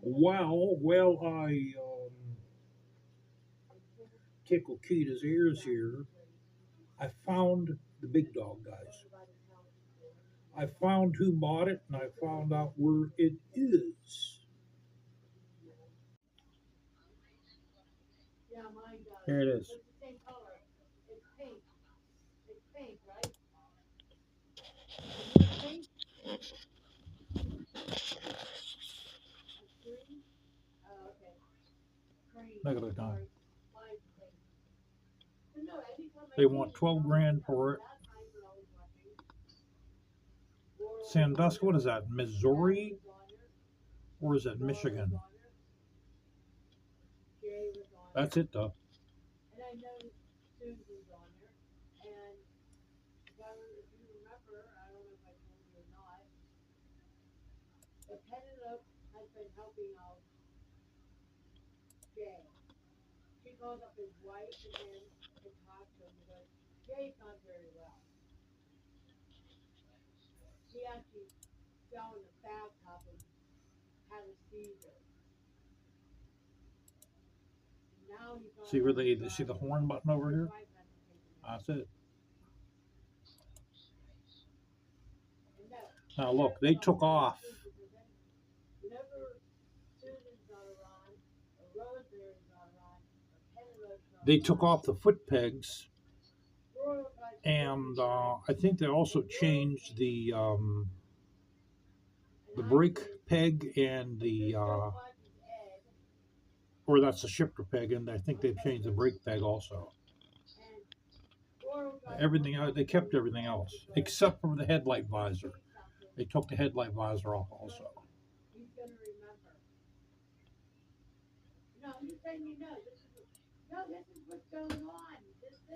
Well, I tickle Keita's ears here. I found the big dog, guys. I found who bought it, and I found out where it is. Here it is. Look at the time. They want 12 grand for it. Sandusky, what is that? Missouri? Or is that Michigan? That's it, though. See where they see the horn button over here? That's it. Now look, they took off. They took off the foot pegs, and I think they also changed the brake peg and the or that's the shifter peg, and I think they've changed the brake peg also. Everything they kept everything else except for the headlight visor. They took the headlight visor off also.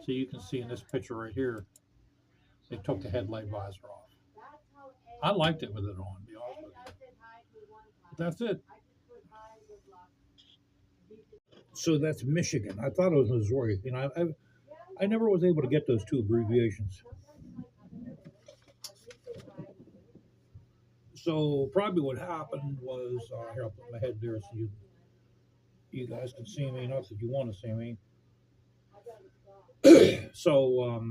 So you can see in this picture right here, they took the headlight visor off. I liked it with it on, to be honest with you. But that's it. So that's Michigan. I thought it was Missouri. You know, I never was able to get those two abbreviations. So probably what happened was, here I'll put my head there so you guys can see me. Not that you want to see me. So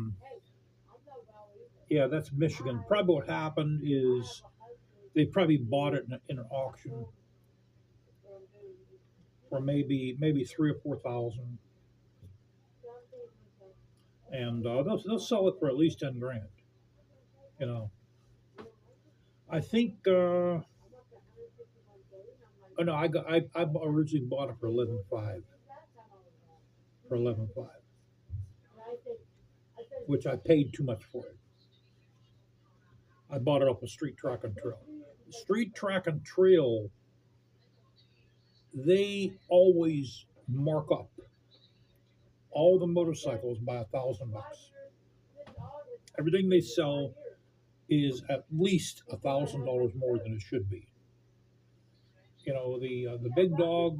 yeah, that's Michigan. Probably what happened is they probably bought it in an auction for maybe 3 or 4 thousand, and they'll sell it for at least 10 grand. You know, I think. Oh no, I originally bought it for 11.5. For 11.5, which I paid too much for it. I bought it off of Street Track and Trail. Street Track and Trail, they always mark up all the motorcycles by $1,000. Everything they sell is at least $1,000 more than it should be. You know, the big dog,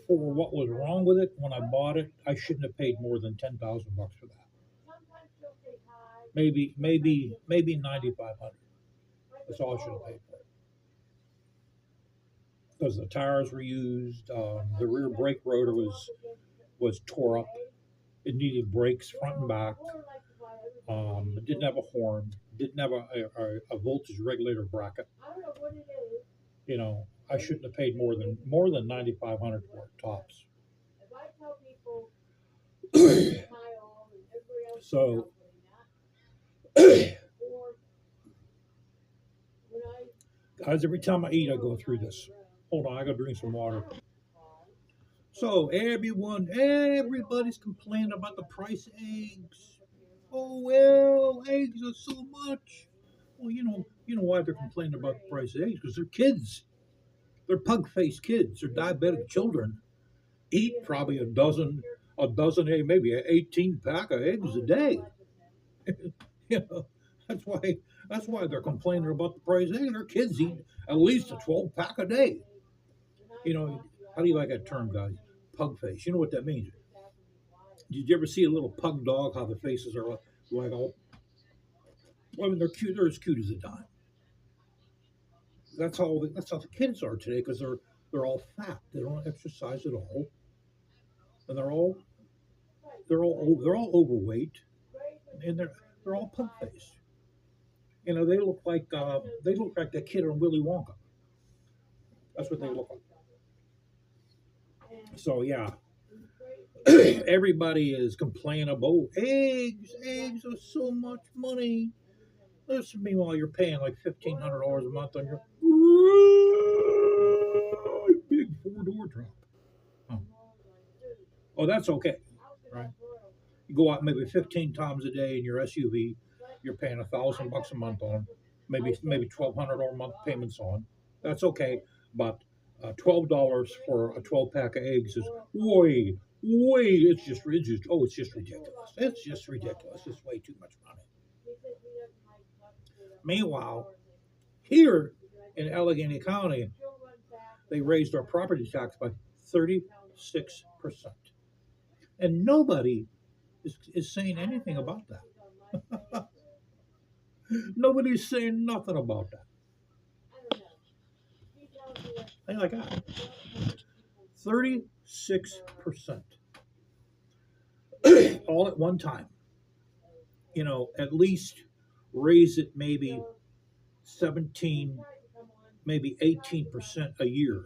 for what was wrong with it when I bought it, I shouldn't have paid more than $10,000 for that. Maybe 9,500. That's all I should have paid for it. Because the tires were used, the rear brake rotor was tore up. It needed brakes front and back. It didn't have a horn. Didn't have a voltage regulator bracket. You know, I shouldn't have paid more than 9,500 for it tops. So, guys, every time I eat, I go through this. Hold on, I gotta drink some water. So everybody's complaining about the price of eggs. Oh well, eggs are so much. Well, you know why they're complaining about the price of eggs? Because they're kids. They're pug-faced kids. They're diabetic children. Eat probably a dozen, maybe an 18-pack of eggs a day. You know, that's why they're complaining about the price of eggs. Their kids eat at least a 12-pack a day. You know, how do you like that term, guys? Pug face. You know what that means? Did you ever see a little pug dog? How the faces are like all? Well, I mean, they're cute. They're as cute as a dime. That's how the kids are today because They're all fat. They don't exercise at all, and they're all overweight, and they're all punk faced. You know, they look like the kid on Willy Wonka. That's what they look like. So yeah, everybody is complaining about eggs. Eggs are so much money. Listen, meanwhile, you're paying like $1,500 a month on your big four-door truck. Oh. Oh, that's okay, right? You go out maybe 15 times a day in your SUV. You're paying $1,000 a month on, maybe $1,200 a month payments on. That's okay, but $12 for a 12 pack of eggs is way, way. It's just ridiculous. It's just ridiculous. It's way too much money. Meanwhile, here in Allegheny County, they raised our property tax by 36%, and nobody is saying anything about that. Nobody's saying nothing about that. Hey, like that. 36%. All at one time. You know, at least raise it maybe 17, maybe 18% a year.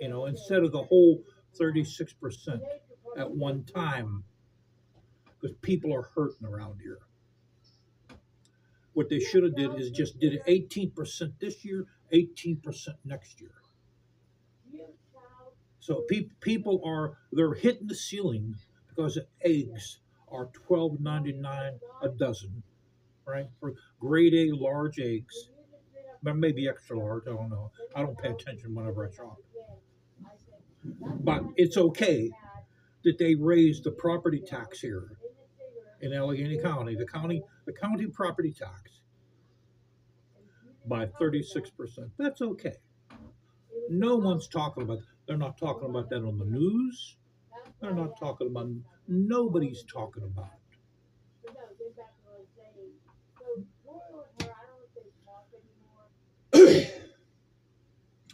You know, instead of the whole 36% at one time, because people are hurting around here. What they should have did is just did it 18% this year, 18% next year. So they're hitting the ceiling because eggs are $12.99 a dozen, right? For grade A large eggs, but maybe extra large. I don't know. I don't pay attention whenever I shop. But it's okay that they raised the property tax here in Allegheny County, the county property tax by 36%. That's okay. No one's talking about. They're not talking about that on the news. They're not talking about. Nobody's talking about it.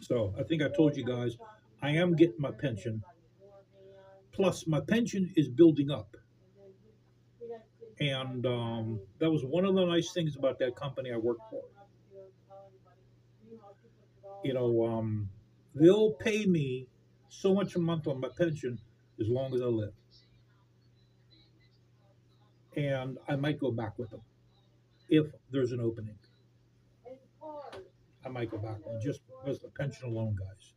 So I think I told you guys, I am getting my pension. Plus, my pension is building up, and that was one of the nice things about that company I worked for. You know, they'll pay me so much a month on my pension as long as I live, and I might go back with them if there's an opening. I might go back with them just because the pension alone, guys.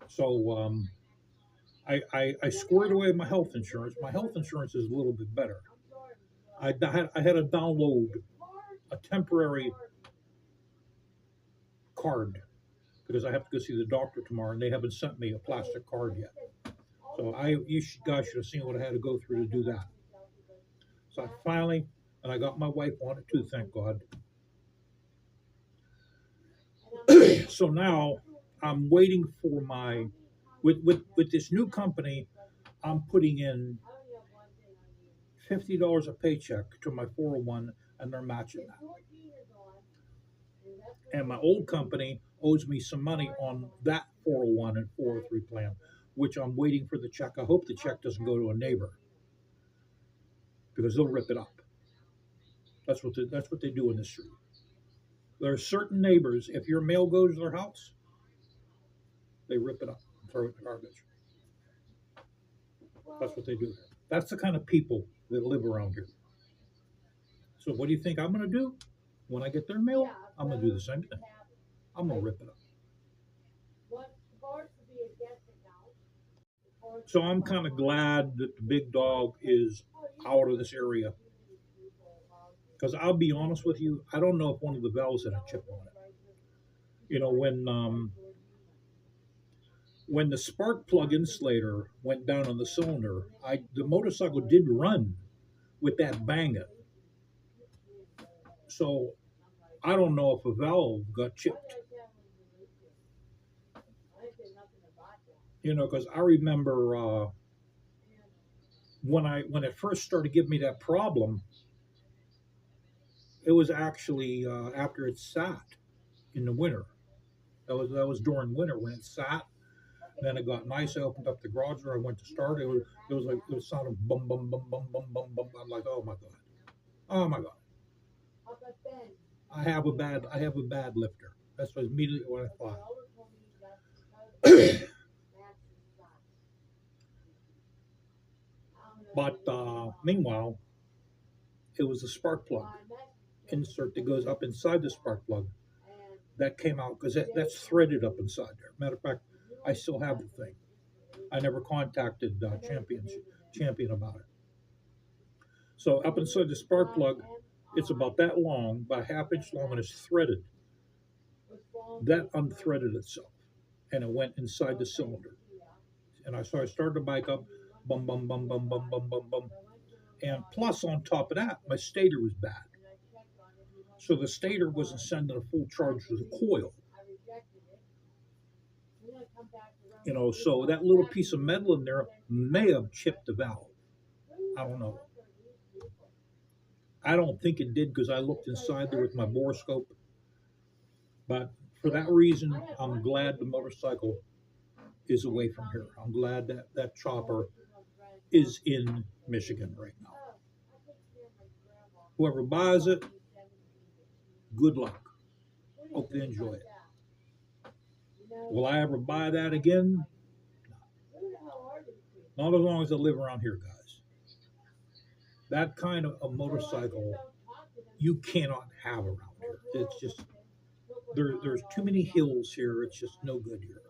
So I squared away my health insurance. My health insurance is a little bit better. I had to download a temporary card because I have to go see the doctor tomorrow, and they haven't sent me a plastic card yet. So guys should have seen what I had to go through to do that. So and I got my wife on it too, thank God. So now I'm waiting for with this new company. I'm putting in $50 a paycheck to my 401, and they're matching that. And my old company owes me some money on that 401 and 403 plan, which I'm waiting for the check. I hope the check doesn't go to a neighbor because they'll rip it up. That's what they do in this street. There are certain neighbors, if your mail goes to their house, they rip it up and throw it in the garbage. That's what they do. That's the kind of people that live around here. So what do you think I'm going to do when I get their mail? I'm going to do the same thing. I'm going to rip it up. So I'm kind of glad that the Big Dog is out of this area. Because I'll be honest with you, I don't know if one of the valves had a chip on it. You know, when the spark plug insulator went down on the cylinder, the motorcycle did run with that banging. So I don't know if a valve got chipped. You know, because I remember when it first started giving me that problem, it was actually after it sat in the winter. That was during winter when it sat. Then it got nice. I opened up the garage door. I went to start. It was sounding bum bum bum bum bum bum bum. I'm like, oh my god, oh my god. I have a bad lifter. That's what immediately what I thought. But meanwhile, it was a spark plug insert that goes up inside the spark plug that came out because that's threaded up inside there. Matter of fact, I still have the thing. I never contacted Champion about it. So up inside the spark plug, it's about that long, about a half inch long, and it's threaded. That unthreaded itself, and it went inside the cylinder. And I started the bike up, bum bum bum bum bum bum bum bum, and plus on top of that, my stator was bad. So the stator wasn't sending a full charge to the coil. So that little piece of metal in there may have chipped the valve. I don't know. I don't think it did because I looked inside there with my borescope. But for that reason, I'm glad the motorcycle is away from here. I'm glad that chopper is in Michigan right now. Whoever buys it, good luck. Hope they enjoy it. Will I ever buy that again? Not as long as I live around here, guys. That kind of a motorcycle you cannot have around here. It's just there's too many hills here. It's just no good here.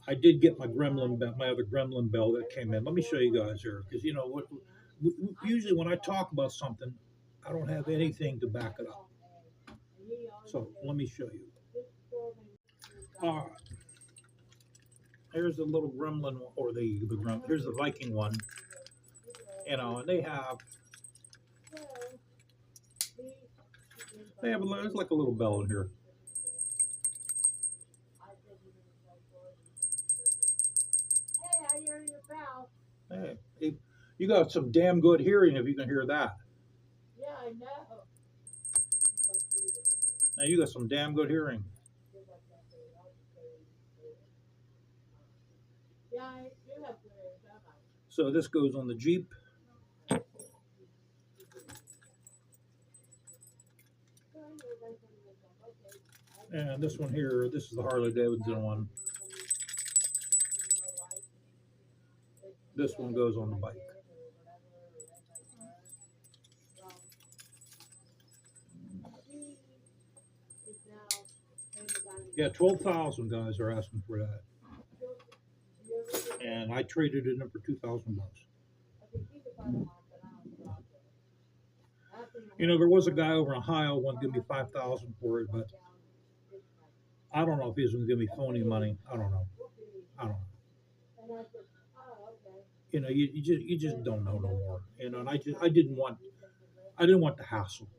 I did get my other Gremlin bell that came in. Let me show you guys here, because usually when I talk about something, I don't have anything to back it up. So let me show you. All right. Here's the little Gremlin, or here's the Viking one. And they have there's like a little bell in here. Hey, you got some damn good hearing if you can hear that. Yeah, I know. Now you got some damn good hearing. Yeah, I do have good hearing, don't I? So this goes on the Jeep. And this one here, this is the Harley Davidson one. This one goes on the bike. Yeah, 12,000 guys are asking for that. And I traded it in for $2,000. There was a guy over in Ohio wanted to give me $5,000 for it, but I don't know if he's going to give me phony money. I don't know. You just don't know no more. And I didn't want the hassle.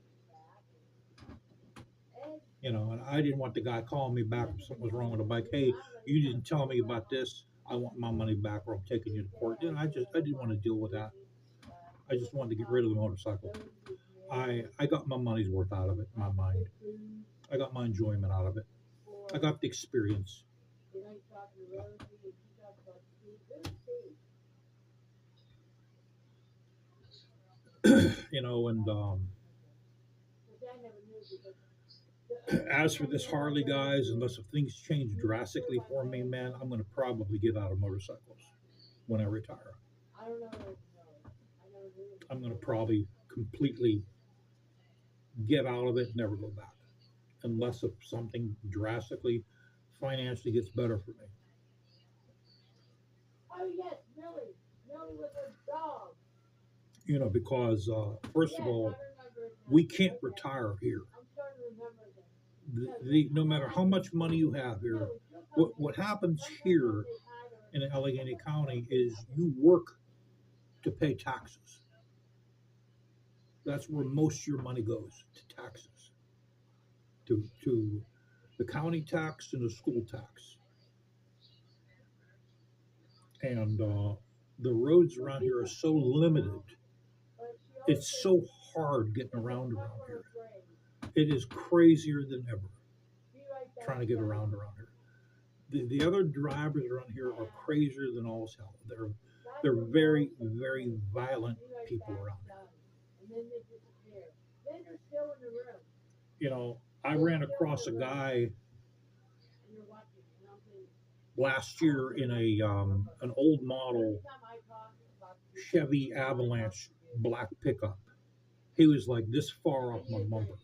And I didn't want the guy calling me back if something was wrong with the bike. Hey, you didn't tell me about this. I want my money back, or I'm taking you to court. I didn't want to deal with that. I just wanted to get rid of the motorcycle. I got my money's worth out of it in my mind. I got my enjoyment out of it. I got the experience. As for this Harley, guys, unless if things change drastically for me, man, I'm going to probably get out of motorcycles when I retire. I'm going to probably completely get out of it and never go back, unless if something drastically financially gets better for me. Oh, yes, Millie with her dog. Because first of all, we can't retire here. No matter how much money you have here, what happens here in Allegheny County is you work to pay taxes. That's where most of your money goes, to taxes, to the county tax and the school tax. And the roads around here are so limited. It's so hard getting around here. It is crazier than ever Be right back. trying to get around here. The other drivers around here are crazier than all hell. They're very, very violent people around here. And then they disappear. Then they're still in the room. You know, I ran across a guy And you're watching. And I'm thinking, last year in an old model every time I talk about the Chevy Avalanche black pickup. He was like this far off my bumper,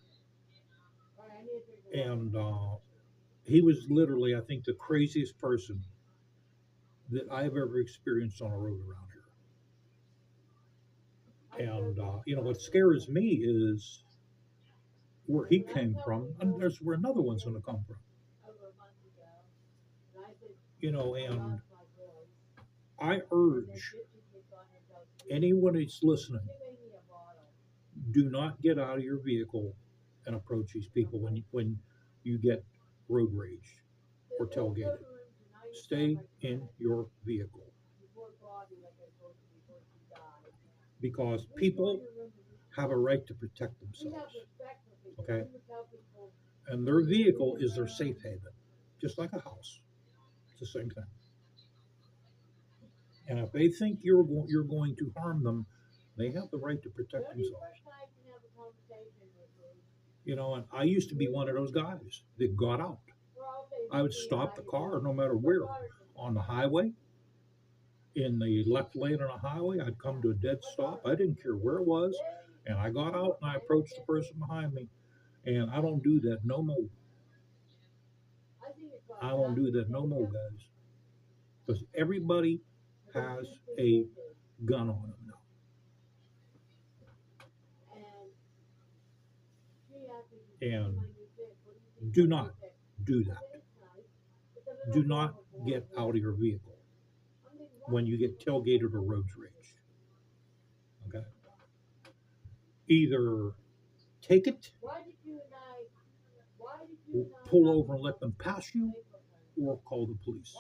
all right, I need to take a and he was literally, I think, the craziest person that I've ever experienced on a road around here. And you know what scares me is where he came from, and there's where another one's going to come from. over a month ago. And I said, You know, I and lost my voice. I And urge then 50 kids on her goes, anyone that's listening, "She made me a bottle." do not get out of your vehicle and approach these people when you get road rage or Let's go to tailgated. the room tonight. Stay in your vehicle Before Bobby, like I told you before she died. because Let's go people in the room and have a right to protect we have themselves, respect for people. Okay. We would tell people, and their vehicle is their safe haven, just like a house. It's the same thing. And if they think you're going to harm them, they have the right to protect the only themselves. person I can have a conversation with is, You know, and I used to be one of those guys that got out. we're all basically I would stop the car no matter where, on the highway, in the left lane on a highway. I'd come to a dead stop. I didn't care where it was, and I got out and I approached the person behind me. And I don't do that no more. I don't do that no more, guys, because everybody has a gun on them now. And do not do that. Do not get out of your vehicle when you get tailgated or road rage. Okay? Either take it, pull over and let them pass you, or call the police.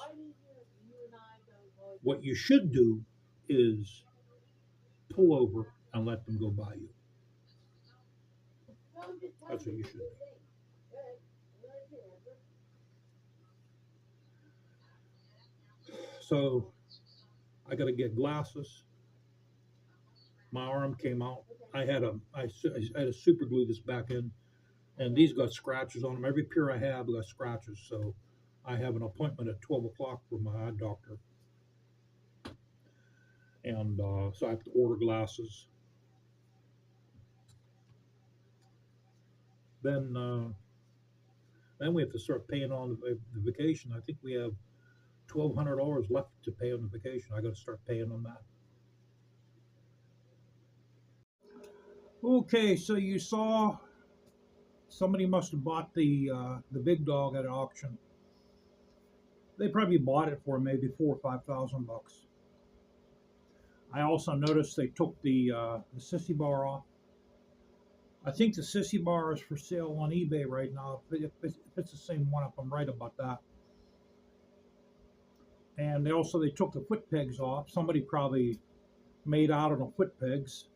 What you should do is pull over and let them go by you. That's what you should do. So I got to get glasses. My arm came out. I had a super glue this back in, and these got scratches on them. Every pair I have got scratches. So I have an appointment at 12 o'clock for my eye doctor, and so I have to order glasses. Then we have to start paying on the vacation. I think we have $1,200 left to pay on the vacation. I got to start paying on that. Okay, so you saw somebody must have bought the Big Dog at an auction. They probably bought it for maybe $4,000 or $5,000. I also noticed they took the sissy bar off. I think the sissy bar is for sale on eBay right now. If it's the same one, if I'm right about that. And they took the foot pegs off. Somebody probably made out on the foot pegs.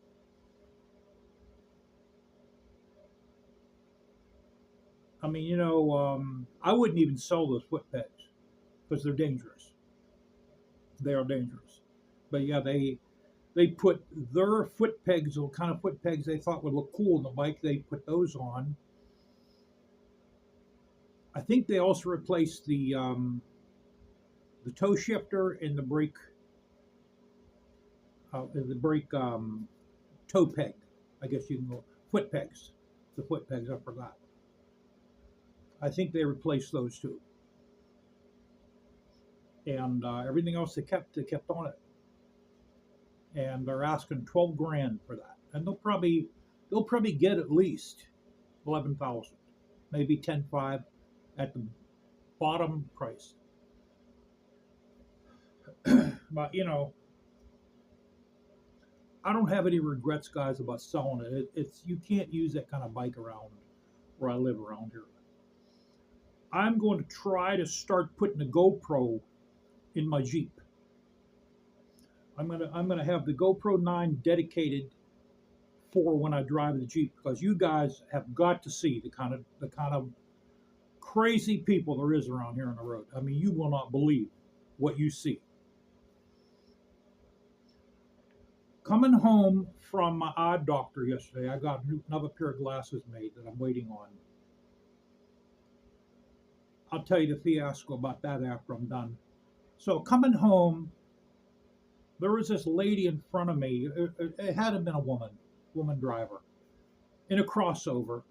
I mean, you know, I wouldn't even sell those foot pegs because they're dangerous. They are dangerous. But yeah, they put their foot pegs, the kind of foot pegs they thought would look cool on the bike. They put those on. I think they also replaced the toe shifter and the brake toe peg. I guess you can go foot pegs. The foot pegs, I forgot. I think they replaced those two, and everything else they kept on it. And they're asking 12 grand for that, and they'll probably get at least 11,000, maybe 10.5 at the bottom price. But you know, I don't have any regrets, guys, about selling it. It's you can't use that kind of bike around where I live around here. I'm going to try to start putting a GoPro in my Jeep. I'm gonna have the GoPro 9 dedicated for when I drive the Jeep, because you guys have got to see the kind of crazy people there is around here on the road. I mean, you will not believe what you see. Coming home from my eye doctor yesterday, I got another pair of glasses made that I'm waiting on. I'll tell you the fiasco about that after I'm done. So coming home, there was this lady in front of me. It hadn't been a woman driver in a crossover.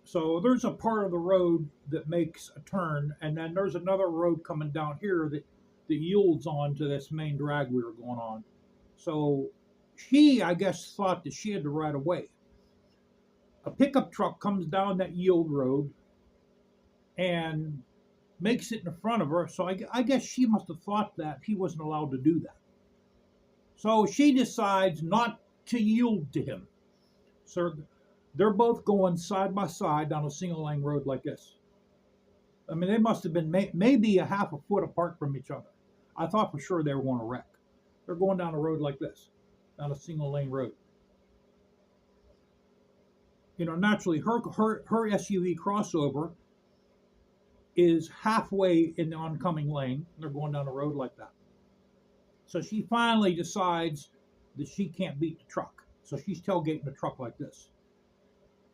So there's a part of the road that makes a turn, and then there's another road coming down here that yields on to this main drag we were going on. So she, I guess, thought that she had the right of way. A pickup truck comes down that yield road and makes it in front of her. So I guess she must have thought that he wasn't allowed to do that. So she decides not to yield to him. So they're both going side by side down a single lane road like this. I mean, they must have been maybe a half a foot apart from each other. I thought for sure they were going to wreck. They're going down a road like this, down a single lane road. You know, naturally, her SUV crossover is halfway in the oncoming lane. And they're going down the road like that. So she finally decides that she can't beat the truck. So she's tailgating the truck like this.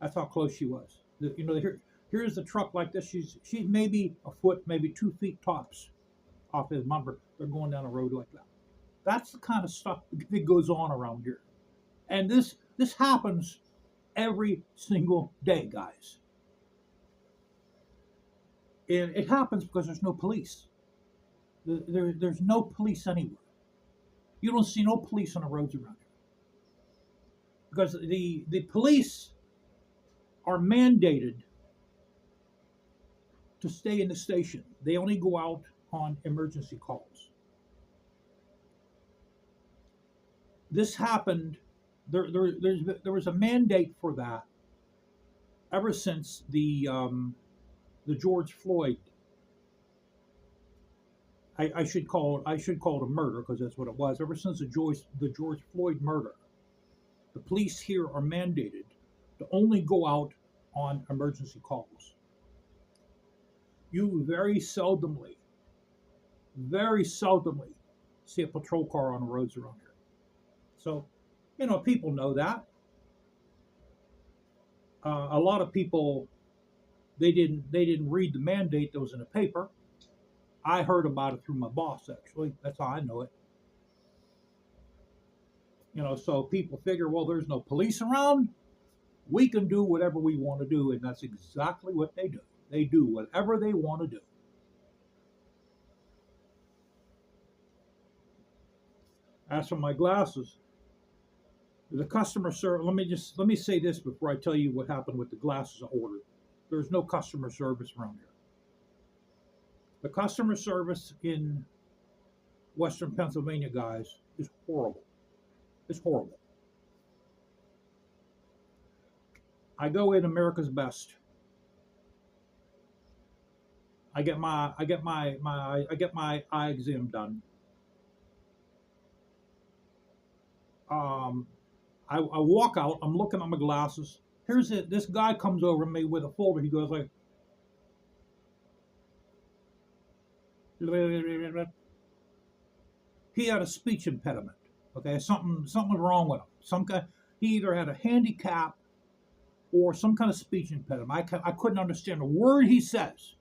That's how close she was. You know, here's the truck like this. She's maybe a foot, maybe 2 feet tops off his bumper. They're going down a road like that. That's the kind of stuff that goes on around here. And this happens every single day, guys. And it happens because there's no police. There's no police anywhere. You don't see no police on the roads around here. Because the police are mandated to stay in the station. They only go out on emergency calls. This happened. There was a mandate for that ever since the George Floyd. I should call it a murder because that's what it was. Ever since the George Floyd murder, the police here are mandated to only go out on emergency calls. You very seldomly see a patrol car on the roads around here. So, you know, people know that. A lot of people, they didn't read the mandate that was in the paper. I heard about it through my boss, actually. That's how I know it. You know, so people figure, well, there's no police around. We can do whatever we want to do, and that's exactly what they do. They do whatever they want to do. As for my glasses, the customer service. Let me say this before I tell you what happened with the glasses I ordered. There's no customer service around here. The customer service in Western Pennsylvania, guys, is horrible. It's horrible. I go in America's Best. I get my eye exam done. I walk out. I'm looking at my glasses. Here's it. This guy comes over to me with a folder. He goes like, he had a speech impediment. Okay, something was wrong with him. He either had a handicap or some kind of speech impediment. I couldn't understand a word he says.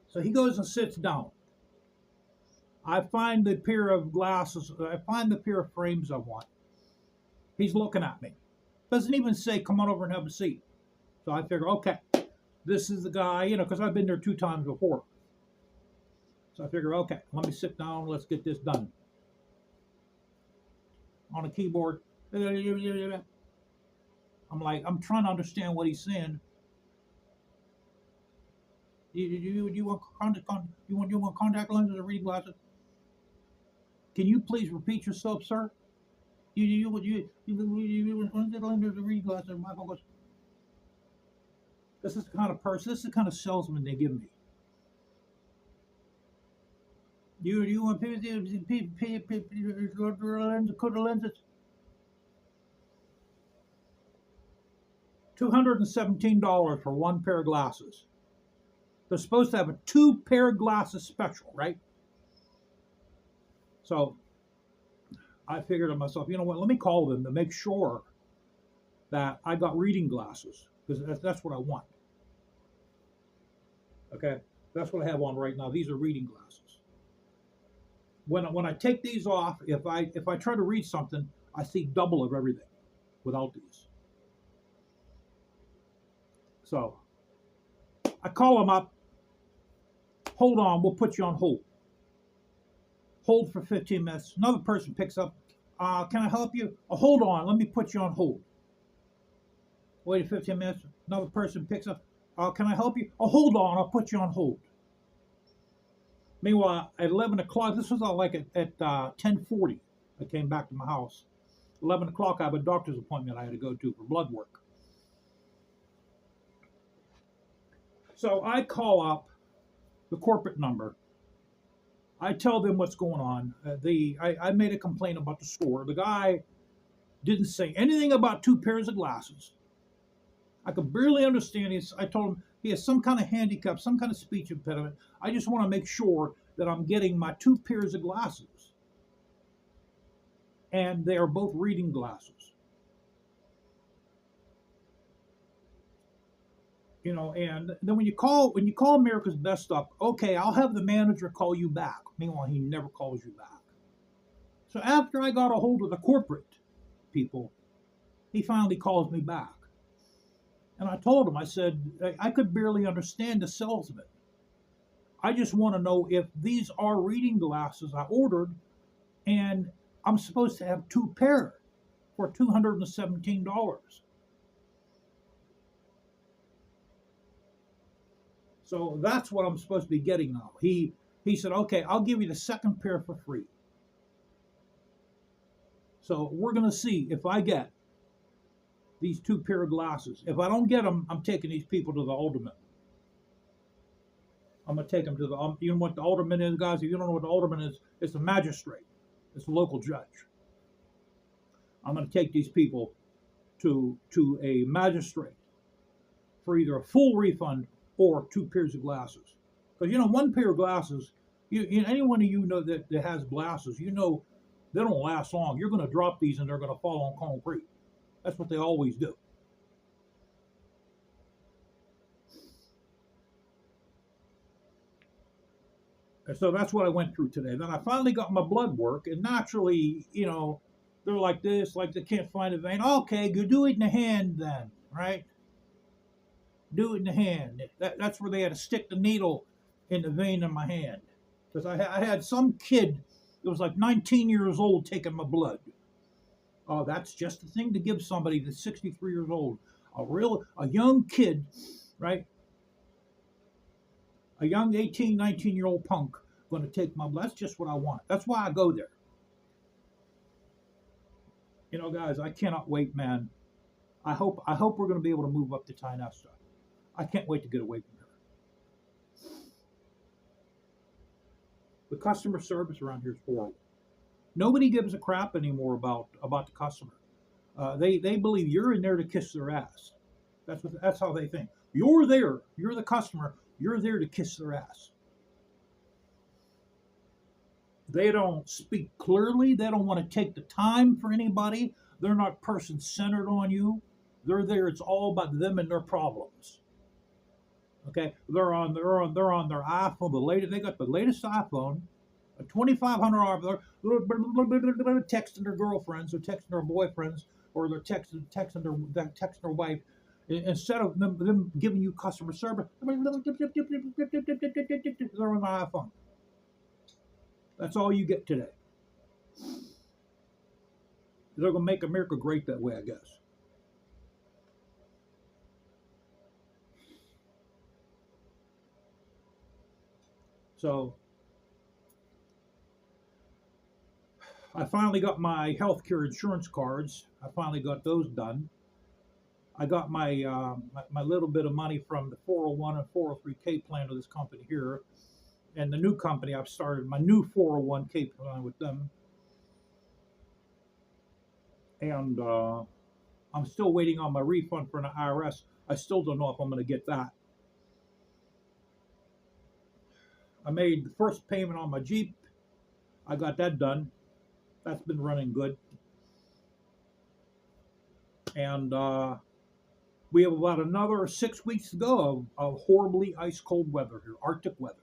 So he goes and sits down. I find the pair of glasses. I find the pair of frames I want. He's looking at me. Doesn't even say, come on over and have a seat. So I figure, okay, this is the guy, you know, because I've been there 2 times before. So I figure, okay, let me sit down. Let's get this done. On a keyboard. I'm trying to understand what he's saying. You want contact lenses or reading glasses? Can you please repeat yourself, sir? You want contact lenses or reading glasses? My focus. This is the kind of person. This is the kind of salesman they give me. You want lenses? $217 for one pair of glasses. They're supposed to have a two pair of glasses special, right? So I figured to myself, you know what? Let me call them to make sure that I got reading glasses because that's what I want. Okay, that's what I have on right now. These are reading glasses. When I take these off, if I try to read something, I see double of everything without these. So I call them up. Hold on, we'll put you on hold. Hold for 15 minutes. Another person picks up. Can I help you? Oh, hold on, let me put you on hold. Wait 15 minutes. Another person picks up. Can I help you? Oh, hold on, I'll put you on hold. Meanwhile, at 11 o'clock, this was like at 10:40, I came back to my house. 11 o'clock, I have a doctor's appointment I had to go to for blood work. So I call up the corporate number. I tell them what's going on. I made a complaint about the store. The guy didn't say anything about two pairs of glasses. I could barely understand. I told him he has some kind of handicap, some kind of speech impediment. I just want to make sure that I'm getting my two pairs of glasses. And they are both reading glasses. You know, and then when you call America's Best up, okay, I'll have the manager call you back. Meanwhile, he never calls you back. So after I got a hold of the corporate people, he finally calls me back. And I told him, I said, I could barely understand the salesman. I just want to know if these are reading glasses I ordered, and I'm supposed to have two pair for $217. So that's what I'm supposed to be getting now. He said, okay, I'll give you the second pair for free. So we're going to see if I get these two pair of glasses. If I don't get them, I'm taking these people to the alderman. I'm going to take them to the, you know what the alderman is, guys? If you don't know what the alderman is, it's a magistrate. It's a local judge. I'm going to take these people to a magistrate for either a full refund or two pairs of glasses. Because, you know, one pair of glasses, anyone of you know that has glasses, you know they don't last long. You're going to drop these and they're going to fall on concrete. That's what they always do. And so that's what I went through today. Then I finally got my blood work, and naturally, you know, they're like this, like they can't find a vein. Okay, go do it in the hand then, right? Do it in the hand. That's where they had to stick the needle in the vein in my hand. Because I had some kid that was like 19 years old taking my blood. Oh, that's just the thing to give somebody that's 63 years old. A young kid, right? A young 18, 19-year-old punk going to take my blood. That's just what I want. That's why I go there. You know, guys, I cannot wait, man. I hope we're going to be able to move up to Tynesta. I can't wait to get away from her. The customer service around here is horrible. Nobody gives a crap anymore about the customer. They believe you're in there to kiss their ass. That's how they think. You're there. You're the customer. You're there to kiss their ass. They don't speak clearly. They don't want to take the time for anybody. They're not person-centered on you. They're there. It's all about them and their problems. Okay, they're on their iPhone. They got the latest iPhone, a $2,500. They're texting their girlfriends, or texting their boyfriends, or they're texting their wife. Instead of them giving you customer service, they're on the iPhone. That's all you get today. They're going to make America great that way, I guess. So I finally got my healthcare insurance cards. I finally got those done. I got my little bit of money from the 401 and 403k plan of this company here, and the new company I've started my new 401k plan with them. And I'm still waiting on my refund from the IRS. I still don't know if I'm going to get that. I made the first payment on my Jeep. I got that done. That's been running good. And we have about another 6 weeks to go of horribly ice cold weather here, Arctic weather.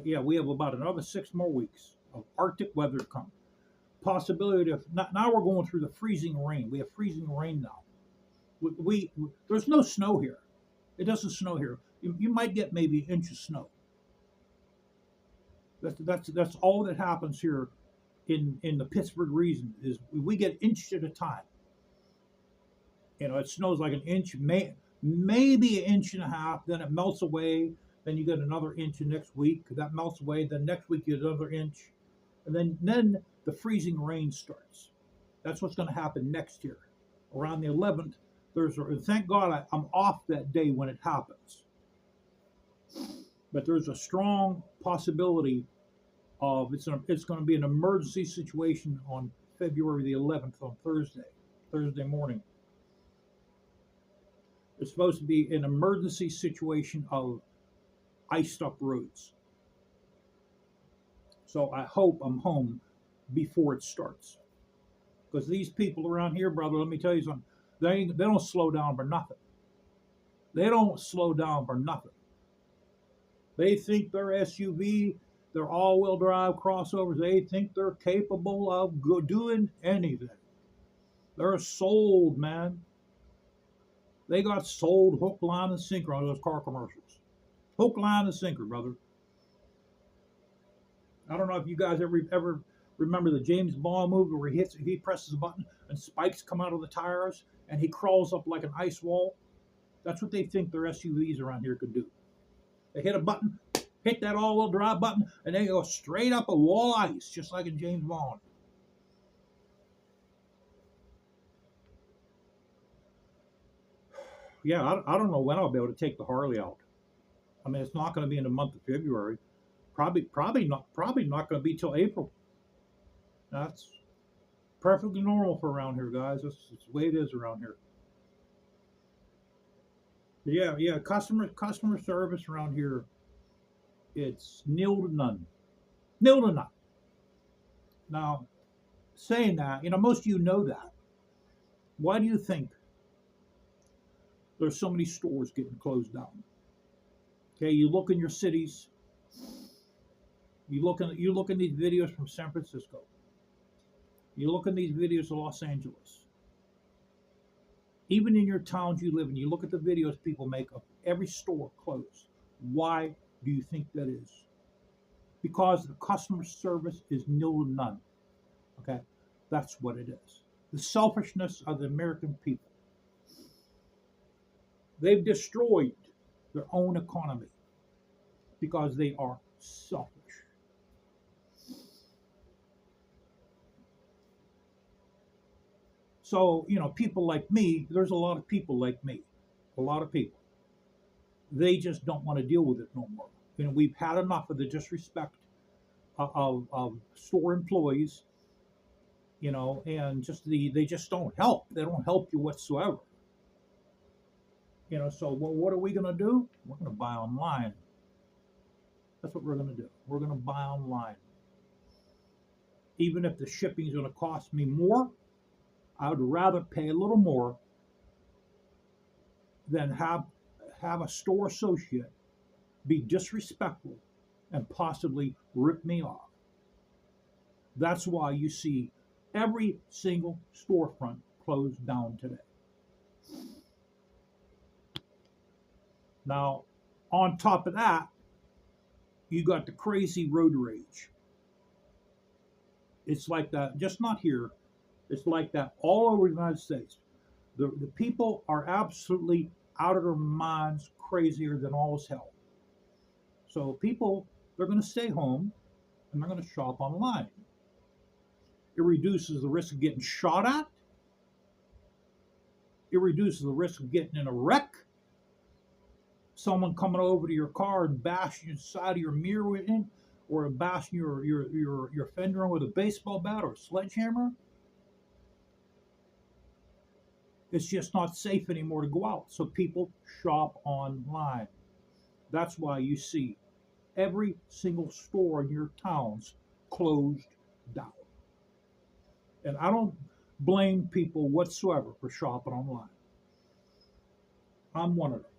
Yeah, we have about another 6 more weeks of Arctic weather to come. Possibility of now we're going through the freezing rain. We have freezing rain now. There's no snow here. It doesn't snow here. You might get maybe an inch of snow. That's all that happens here in the Pittsburgh region is we get inch at a time. It snows like an inch, maybe an inch and a half, then it melts away. Then you get another inch next week. That melts away. Then next week you get another inch, and then the freezing rain starts. That's what's going to happen next year, around the 11th. Thank God I'm off that day when it happens. But there's a strong possibility of it's going to be an emergency situation on February the 11th on Thursday morning. It's supposed to be an emergency situation of iced up roads. So I hope I'm home before it starts. Because these people around here, brother, let me tell you something. They don't slow down for nothing. They don't slow down for nothing. They think their SUV, their all-wheel drive crossovers, they think they're capable of doing anything. They're sold, man. They got sold hook, line, and sinker on those car commercials. Hook, line, and sinker, brother. I don't know if you guys ever remember the James Bond movie where he presses a button and spikes come out of the tires and he crawls up like an ice wall. That's what they think their SUVs around here could do. They hit a button, hit that all-wheel drive button, and they go straight up a wall of ice, just like in James Bond. Yeah, I don't know when I'll be able to take the Harley out. I mean, it's not going to be in the month of February. Probably not going to be till April. That's perfectly normal for around here, guys. It's the way it is around here. Yeah. Customer service around here, it's nil to none. Nil to none. Now, saying that, most of you know that. Why do you think there's so many stores getting closed down? Okay, you look in your cities. You look in these videos from San Francisco. You look in these videos of Los Angeles. Even in your towns you live in, you look at the videos people make of every store closed. Why do you think that is? Because the customer service is nil to none. Okay, that's what it is. The selfishness of the American people. They've destroyed their own economy because they are selfish. So, people like me, there's a lot of people like me, a lot of people. They just don't want to deal with it no more. We've had enough of the disrespect of store employees, and they just don't help. They don't help you whatsoever. So what are we going to do? We're going to buy online. That's what we're going to do. We're going to buy online. Even if the shipping is going to cost me more, I would rather pay a little more than have a store associate be disrespectful and possibly rip me off. That's why you see every single storefront closed down today. Now, on top of that, you got the crazy road rage. It's like that, just not here. It's like that all over the United States. The people are absolutely out of their minds, crazier than all is hell. So people, they're going to stay home and they're going to shop online. It reduces the risk of getting shot at. It reduces the risk of getting in a wreck. Someone coming over to your car and bashing the side of your mirror in, or bashing your fender with a baseball bat or a sledgehammer. It's just not safe anymore to go out. So people shop online. That's why you see every single store in your towns closed down. And I don't blame people whatsoever for shopping online. I'm one of them.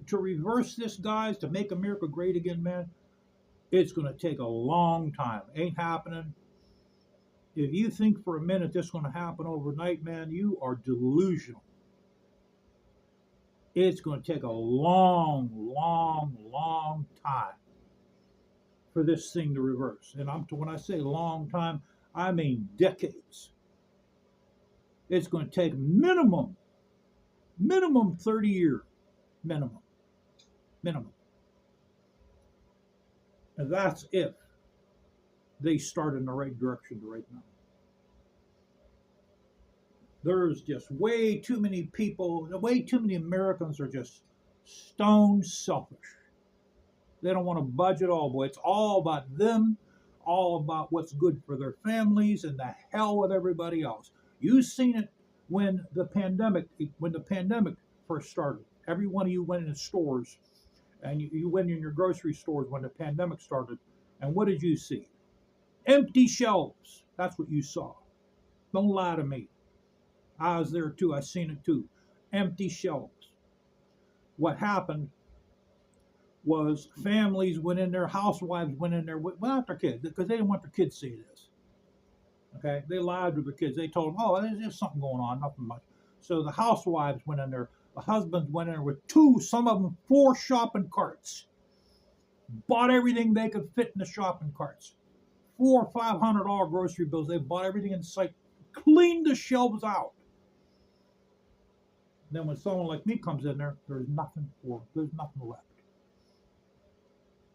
To reverse this, guys, to make America great again, man, it's going to take a long time. Ain't happening. If you think for a minute this is going to happen overnight, man, you are delusional. It's going to take a long, long, long time for this thing to reverse. And when I say long time, I mean decades. It's going to take minimum 30 years, minimum. And that's if they start in the right direction right now. There's just way too many people, way too many Americans are just stone selfish. They don't want to budge at all, boy. It's all about them, all about what's good for their families, and the hell with everybody else. You've seen it when the pandemic first started. Every one of you went into stores, and you went in your grocery stores when the pandemic started, and what did you see? Empty shelves. That's what you saw. Don't lie to me. I was there too. I seen it too. Empty shelves. What happened was families went in there, housewives went in there without their kids because they didn't want their kids to see this. Okay, they lied to their kids. They told them, "Oh, there's just something going on, nothing much." So the housewives went in there. The husbands went in there with two, some of them four shopping carts. Bought everything they could fit in the shopping carts. $400 or $500 grocery bills. They bought everything in sight, cleaned the shelves out. Then when someone like me comes in there, there's nothing left.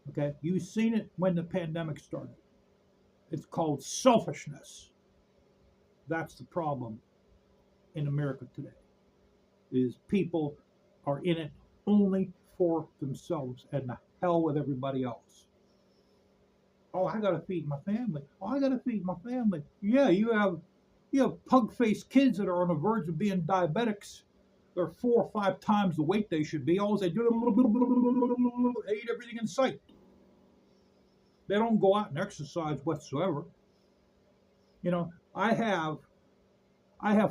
Okay, you've seen it when the pandemic started. It's called selfishness. That's the problem in America today. Is people are in it only for themselves and the hell with everybody else. Oh, I gotta feed my family. Oh, I gotta feed my family. Yeah, you have pug-faced kids that are on the verge of being diabetics. They're 4 or 5 times the weight they should be. All they do is eat everything in sight. They don't go out and exercise whatsoever. You know, I have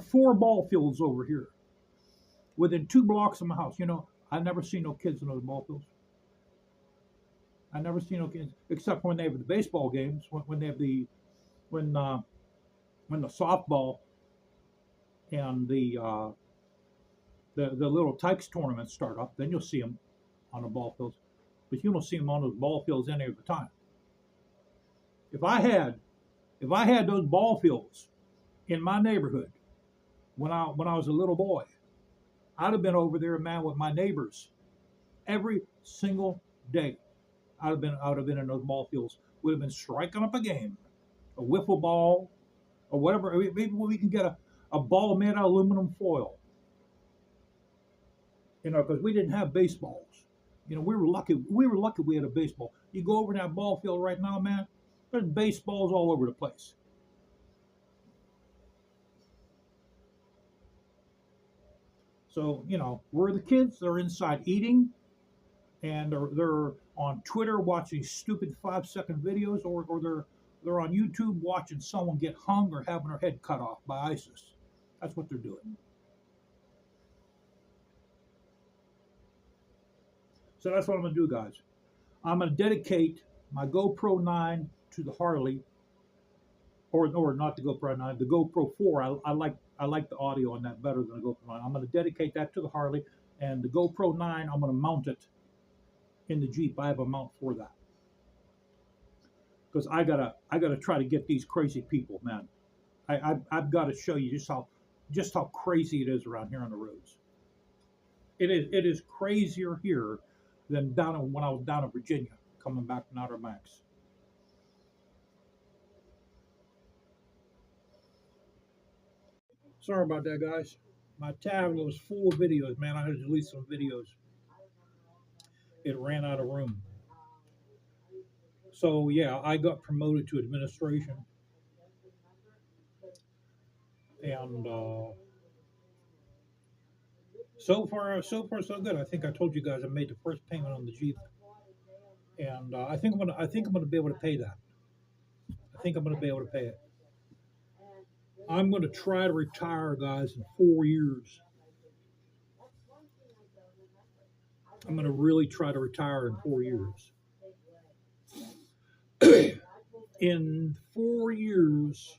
4 ball fields over here within 2 blocks of my house. You know, I never see no kids in those ball fields. I never see no kids except when they have the baseball games, when they have when the softball and the little Tykes tournaments start up. Then you'll see them on the ball fields, but you don't see them on those ball fields any of the time. If I had those ball fields in my neighborhood when I was a little boy, I'd have been over there, man, with my neighbors every single day. I'd have been in those ball fields. Would have been striking up a game, a wiffle ball, or whatever. Maybe we can get a ball made out of aluminum foil. You know, because we didn't have baseballs. You know, we were lucky. We were lucky we had a baseball. You go over that ball field right now, man. There's baseballs all over the place. So, you know, where are the kids? They're inside eating, and they're on Twitter watching stupid 5-second videos, or they're on YouTube watching someone get hung or having their head cut off by ISIS. That's what they're doing. So that's what I'm gonna do, guys. I'm gonna dedicate my GoPro 9 to the Harley, or not the GoPro 9, the GoPro 4. I like the audio on that better than the GoPro 9. I'm gonna dedicate that to the Harley, and the GoPro 9. I'm gonna mount it in the Jeep. I have a mount for that because I gotta try to get these crazy people, man. I've got to show you just how crazy it is around here on the roads. It is crazier here than when I was down in Virginia coming back from Outer Banks. Sorry about that, guys. My tablet was full of videos, man. I had to delete some videos. It ran out of room. So yeah, I got promoted to administration, And so far, so good. I think I told you guys I made the first payment on the Jeep, and I think I'm gonna be able to pay that. I think I'm gonna be able to pay it. I'm gonna try to retire, guys, in 4 years. I'm gonna really try to retire in 4 years. In 4 years,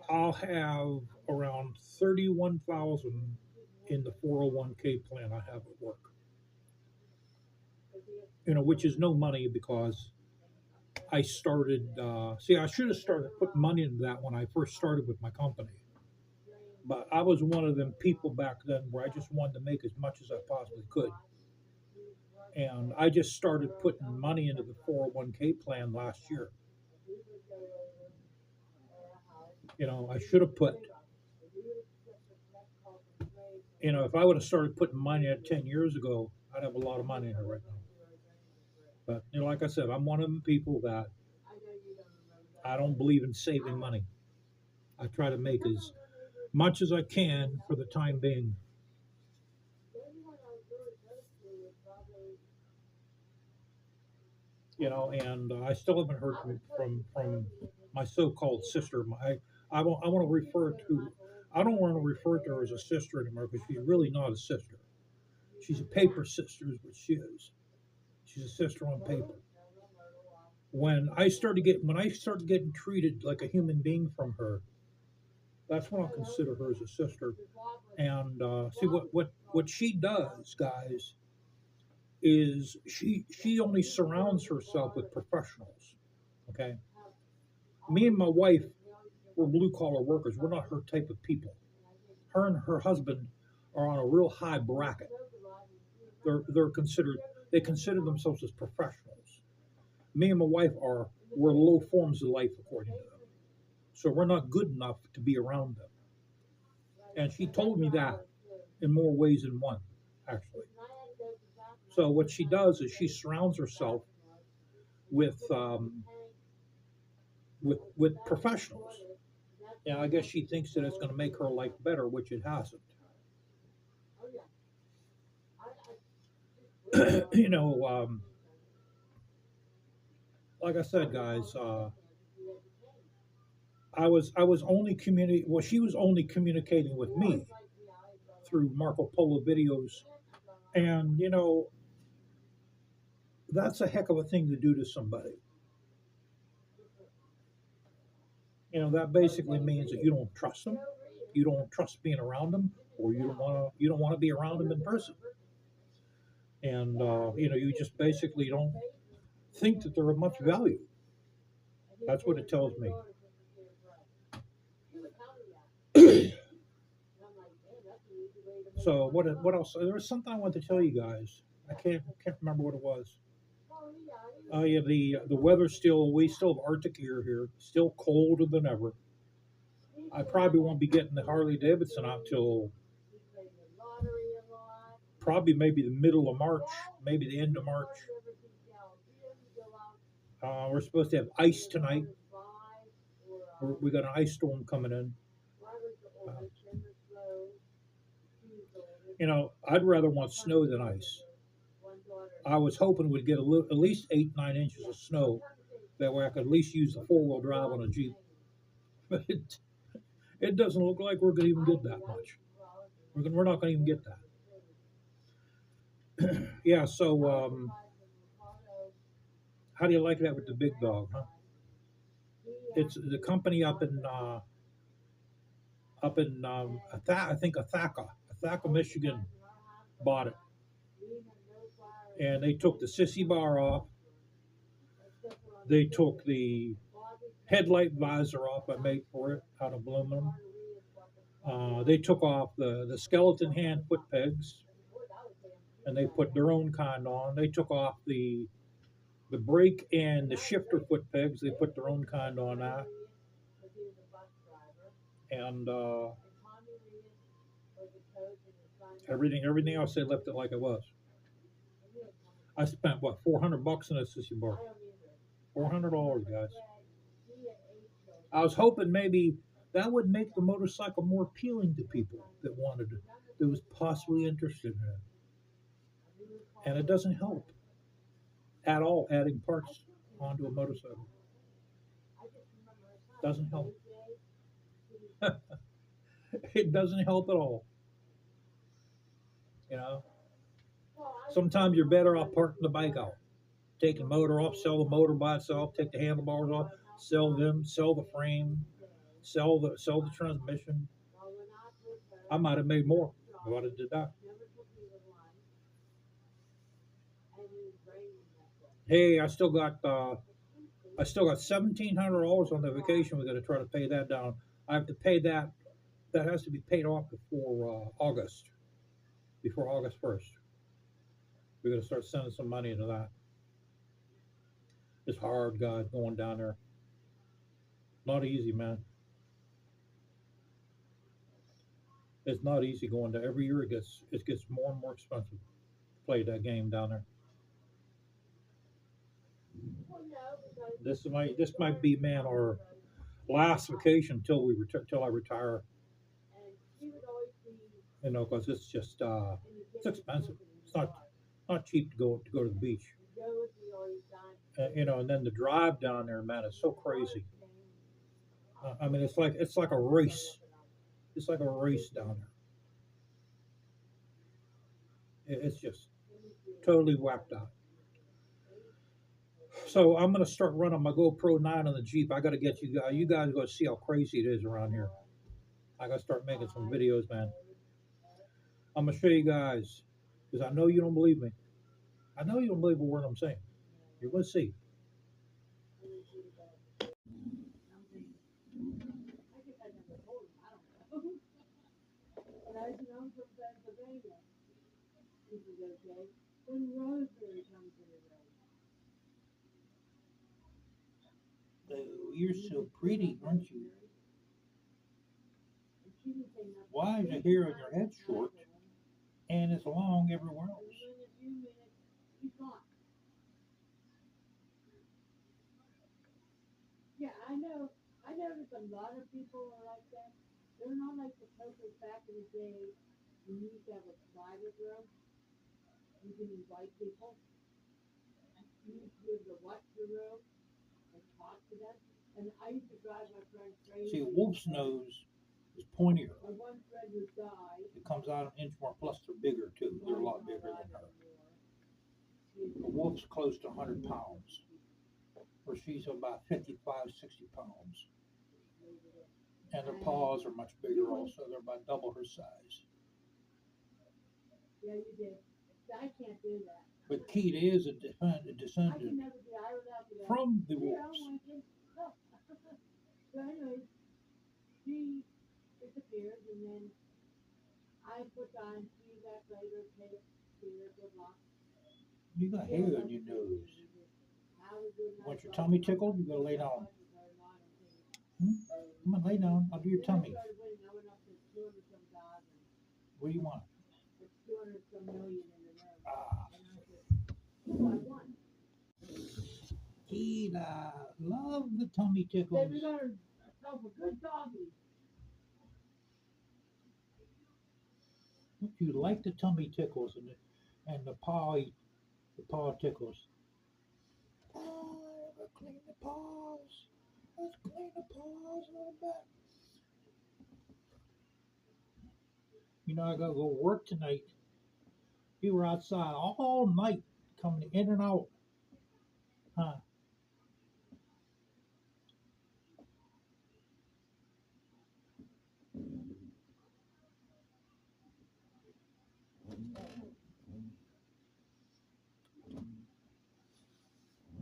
I'll have around 31,000 in the 401k plan I have at work. Which is no money because I started. See, I should have started putting money into that when I first started with my company. But I was one of them people back then where I just wanted to make as much as I possibly could. And I just started putting money into the 401k plan last year. I should have put, if I would have started putting money in 10 years ago, I'd have a lot of money in it right now. But, like I said, I'm one of them people that I don't believe in saving money. I try to make as much as I can for the time being. And I still haven't heard from my so-called sister. I want to refer to. I don't want to refer to her as a sister anymore because she's really not a sister. She's a paper sister, is what she is. She's a sister on paper. When I started getting treated like a human being from her, that's when I'll consider her as a sister. And see what she does, guys, is she only surrounds herself with professionals. Okay, me and my wife, we're blue collar workers. We're not her type of people. Her and her husband are on a real high bracket. They consider themselves as professionals. Me and my wife we're low forms of life according to them. So we're not good enough to be around them. And she told me that in more ways than one, actually. So what she does is she surrounds herself with with professionals. Yeah, I guess she thinks that it's going to make her life better, which it hasn't. you know, um, like I said, guys, I was only communicating. Well, she was only communicating with me through Marco Polo videos, and that's a heck of a thing to do to somebody. That basically means that you don't trust them, you don't trust being around them, or you don't want to be around them in person, and you just basically don't think that they're of much value. That's what it tells me. So what else? There was something I wanted to tell you guys. I can't remember what it was. Yeah, the weather's we still have Arctic air here, still colder than ever. I probably won't be getting the Harley Davidson out till probably maybe the middle of March, maybe the end of March. We're supposed to have ice tonight. We got an ice storm coming in. Uh, I'd rather want snow than ice. I was hoping we'd get at least 8, 9 inches of snow. That way I could at least use the four-wheel drive on a Jeep. But it doesn't look like we're going to even get that much. We're not going to even get that. Yeah, so how do you like that with the big dog, huh? It's the company up in I think Ithaca, Michigan, bought it, and they took the sissy bar off. They took the headlight visor off I made for it out of aluminum. They took off the skeleton hand foot pegs, and they put their own kind on. They took off the brake and the shifter foot pegs. They put their own kind on that, and everything else they left it like it was. I spent what, $400 on a sissy bar. $400, guys. I was hoping maybe That would make the motorcycle more appealing to people that was possibly interested in it. And it doesn't help at all adding parts onto a motorcycle. Doesn't help. It doesn't help at all. You know, sometimes you're better off parking the bike out, take the motor off, sell the motor by itself, take the handlebars off, sell them, sell the frame, sell the transmission. I might have made more if I'd have did that. Hey, I still got $1,700 on the vacation. We got to try to pay that down. I have to pay that. That has to be paid off before August 1st. We got to start sending some money into that. It's hard, God, going down there. Not easy, man. It's not easy going there. Every year it gets more and more expensive to play that game down there. This might be, man, our last vacation till I retire. You know, because it's just it's expensive. It's not cheap to go to the beach. You know, and then the drive down there, man, is so crazy. I mean, it's like a race. It's like a race down there. It's just totally whacked out. So I'm gonna start running my GoPro 9 on the Jeep. I got to get you guys. You guys got to see how crazy it is around here. I got to start making some videos, man. I'm gonna show you guys because I know you don't believe me. I know you don't believe a word I'm saying. You're gonna see. Oh, you're so pretty, aren't you? Why is your hair on your head short and it's long everywhere else? See, a wolf's nose is pointier. It comes out an inch more, plus they're bigger too. They're a lot bigger than her. A wolf's close to 100 pounds, where she's about 55, 60 pounds. And their paws are much bigger also. They're about double her size. But Keita is a descendant from the wolves. You got hair on your nose. Want your tummy tickled? You gotta lay down. Hmm? Come on, lay down. I'll do your tummy. What do you want? Ah. Keita, love the tummy tickles. You like the tummy tickles and the paw tickles. Oh, let's clean the paws. Let's clean the paws a little bit. You know, I gotta go work tonight. We were outside all night coming in and out. Huh?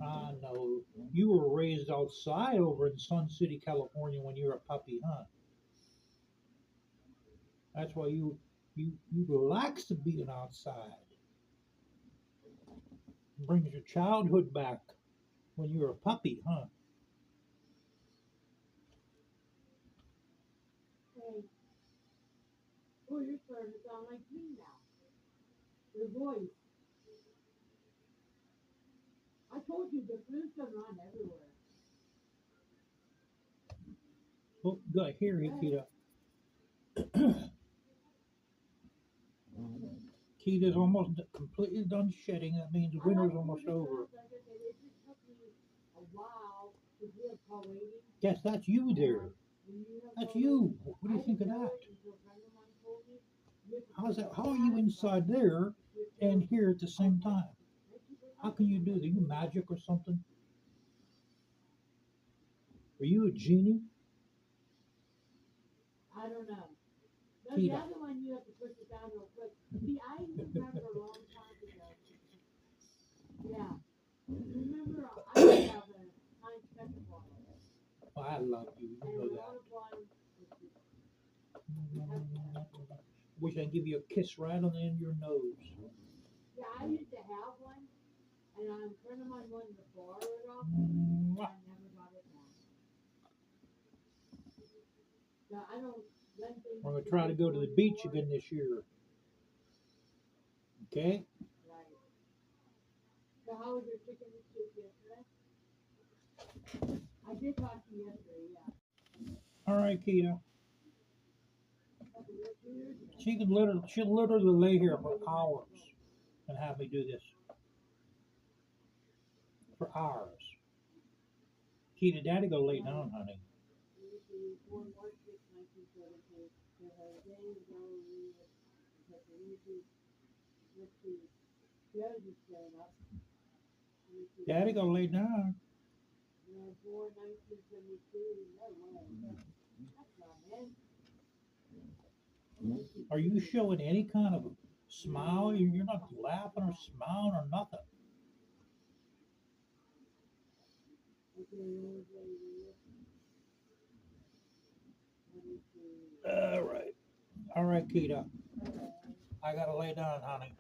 I know. You were raised outside over in Sun City, California when you were a puppy, huh? That's why you relax to being outside. Brings your childhood back when you were a puppy, huh? Oh, you gotta hear it, Keita. Keita's almost completely done shedding. That means winter's almost over. Yes, that's you there. That's you. What do you think of that? How's that? How are you inside there and here at the same time? How can you do that? Are you magic or something? Are you a genie? I don't know. No, the Keita. other one you have to push it down real quick. See, I remember a long time ago. Yeah. Remember, I used to have a Heinz ketchup bottle. Oh, I love you. You And know a that. lot of one Wish I could give you a kiss right on the end of your nose. yeah, I used to have one, and a friend of mine wanted to borrow it off me, and I never got it back. So I don't lend things. We're gonna try to go to the beach again this year. Okay? Right. So how was your chicken and soup yesterday? I did talk to you yesterday, yeah. All right, Keita. Was it 2 years ago? She'll literally lay here for hours and have me do this. For hours. Keita, Daddy, go lay down, honey. Born March 6, 1972. So her day is only, let's see, Joe just showed up. Daddy, go lay down. Born 1972. No way. That's not man. Are you showing any kind of smile? You're not laughing or smiling or nothing. All right. All right, Keita. I gotta lay down, honey.